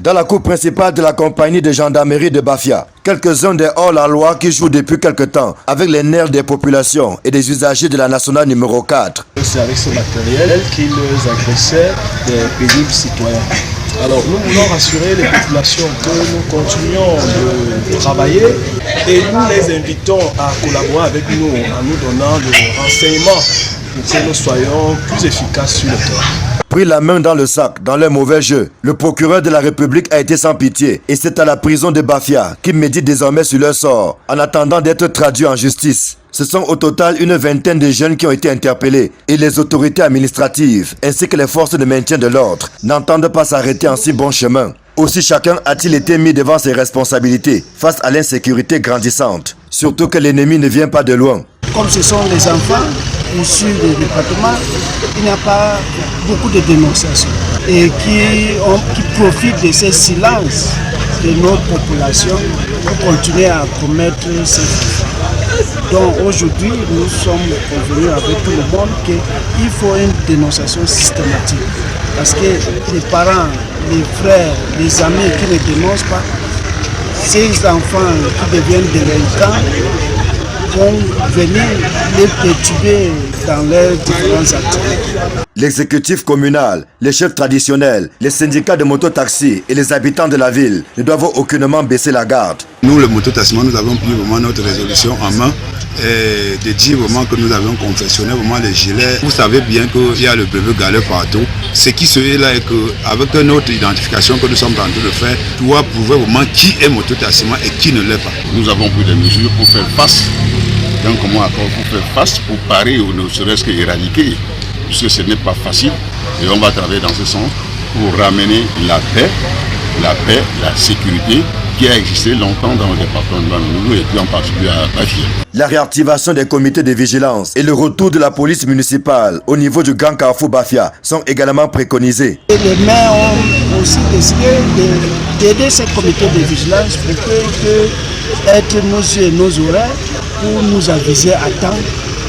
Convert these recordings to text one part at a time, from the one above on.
Dans la cour principale de la compagnie de gendarmerie de Bafia, quelques-uns des hors-la-loi qui jouent depuis quelque temps avec les nerfs des populations et des usagers de la nationale numéro 4. C'est avec ce matériel qu'ils agressaient des pénibles citoyens. Alors nous voulons rassurer les populations que nous continuons de travailler et nous les invitons à collaborer avec nous en nous donnant le renseignement pour que nous soyons plus efficaces sur le terrain. Pris la main dans le sac, dans leur mauvais jeu, le procureur de la République a été sans pitié et c'est à la prison de Bafia qu'ils méditent désormais sur leur sort en attendant d'être traduits en justice. Ce sont au total une vingtaine de jeunes qui ont été interpellés et les autorités administratives ainsi que les forces de maintien de l'ordre n'entendent pas s'arrêter en si bon chemin. Aussi chacun a-t-il été mis devant ses responsabilités face à l'insécurité grandissante, surtout que l'ennemi ne vient pas de loin. Comme ce sont les enfants issus du département, il n'y a pas beaucoup de dénonciations et qui profitent de ces silences de notre population pour continuer à commettre ces faits. Donc aujourd'hui, nous sommes convenus avec tout le monde qu'il faut une dénonciation systématique. Parce que les parents, les frères, les amis qui ne dénoncent pas, ces enfants qui deviennent délinquants vont venir les perturber dans leurs différentes activités. L'exécutif communal, les chefs traditionnels, les syndicats de mototaxi et les habitants de la ville ne doivent aucunement baisser la garde. Nous, le mototaxi, nous avons pris vraiment notre résolution en main et de dire vraiment que nous avons confectionné vraiment les gilets. Vous savez bien qu'il y a le brevet galeux partout. Ce qui se fait là est qu'avec notre identification que nous sommes en train de faire, tu dois prouver vraiment qui est mototaxi et qui ne l'est pas. Nous avons pris des mesures pour faire face, d'un commun accord pour faire face, pour parer ou ne serait-ce qu'éradiquer. Puisque ce n'est pas facile et on va travailler dans ce sens pour ramener la paix, la sécurité qui a existé longtemps dans le département de Banoulou et puis en particulier à Bafia. La réactivation des comités de vigilance et le retour de la police municipale au niveau du Grand Carrefour Bafia sont également préconisés. Et les maires ont aussi décidé d'aider ces comités de vigilance pour que être nos yeux et nos oreilles pour nous aviser à temps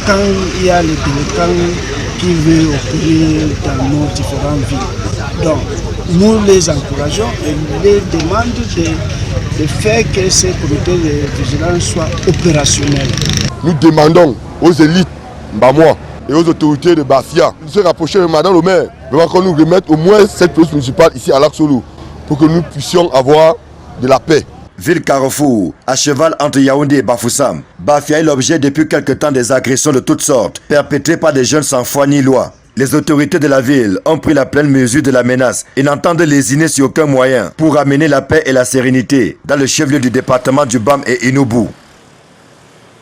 quand il y a les délinquants qui veulent opérer dans nos différentes villes. Donc, nous les encourageons et nous les demandons de faire que ces comités de vigilance soient opérationnels. Nous demandons aux élites Bamois et aux autorités de Bafia de se rapprocher de Madame le maire, vraiment qu'on nous remette au moins cette police municipale ici à Lac-Solou pour que nous puissions avoir de la paix. Ville Carrefour, à cheval entre Yaoundé et Bafoussam, Bafia est l'objet depuis quelque temps des agressions de toutes sortes, perpétrées par des jeunes sans foi ni loi. Les autorités de la ville ont pris la pleine mesure de la menace et n'entendent lésiner sur aucun moyen pour ramener la paix et la sérénité dans le chef-lieu du département du BAM et Inoubou.